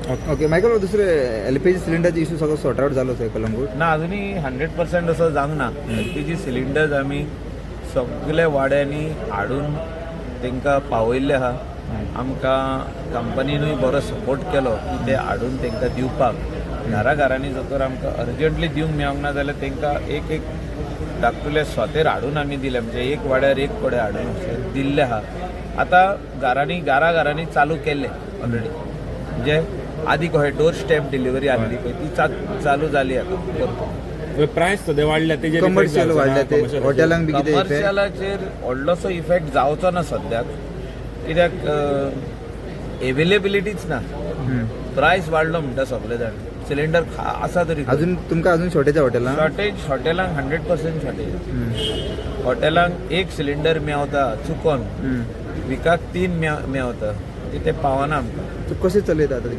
Okay Michael दुसरे LPG सिलिंडरचे issue सगळं सॉर्ट आउट झालो आहे कलंगूट ना अजूनही 100% असं जावंक ना. LPG सिलिंडर्स आमी सगळे वाड्यांनी हाडून तांकां पावयल्ले आहा. आमकां कंपनीनूय बरो सपोर्ट केलो की ते हाडून तांकां दिवपाक घरांनी जर आमकां अर्जंटली दिवंक मेळोंक ना जाल्यार तांकां एक धाकटुले स्वतेर हाडून आमी दिले. म्हणजे एक वाड्यार एक कडे हाडून अशें दिल्ले आहा. आतां घरांनी चालू केल्ले ऑलरेडी. म्हणजे आदी कशें डोर स्टेप डिलिव्हरी आसली पळय ती चालू जाली आतां. प्रायस सद्या वाडल्या तेजेर कमर्शियल वाडल्या ते हॉटेलांक बी कितें कमर्शियलाचेर व्हडलोसो इफेक्ट जावचो ना सद्याक. कित्याक एवेलेबिलिटीच ना. प्रायस वाडलो म्हणटा सगळे जाण. सिलिंडर आसा तरी अजून तुमकां अजून शॉर्टेज हॉटेलां हॉटेलांक 100% शॉर्टेज. हॉटेलांक एक सिलिंडर मेळता चुकोन विकाक 3 मेळता ते पावना आमकां. कशें चलयता आतां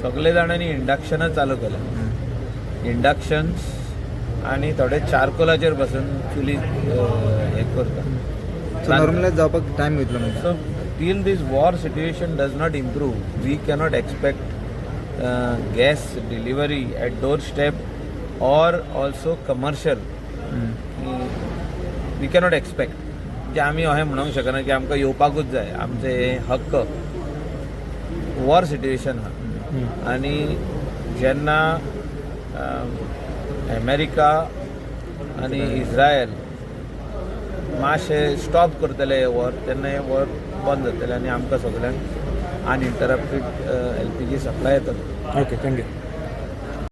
सगळे जाणांनी इंडक्शनच चालू केलें. इंडक्शन्स आनी थोडे चारकोलाचेर बसून चुली हे करता. नॉर्मलायज जावपाक टायम वयतलो म्हणजे. So till this war situation does not improve, we cannot expect gas delivery at doorstep or also commercial. We cannot expect. की आमी अशें म्हणूंक शकना की आमकां येवपाकूच जाय. आमचे हक्क वॉर सिट्युएशन आहा. आनी जेन्ना अमेरिका आनी इज्रायल मातशें स्टॉप करतले हे वॉर तेन्ना हे वॉर बंद जातलें आनी आमकां सगळ्यांक अनइंटरप्टेड LPG सप्लाय येतलो. Okay thank you.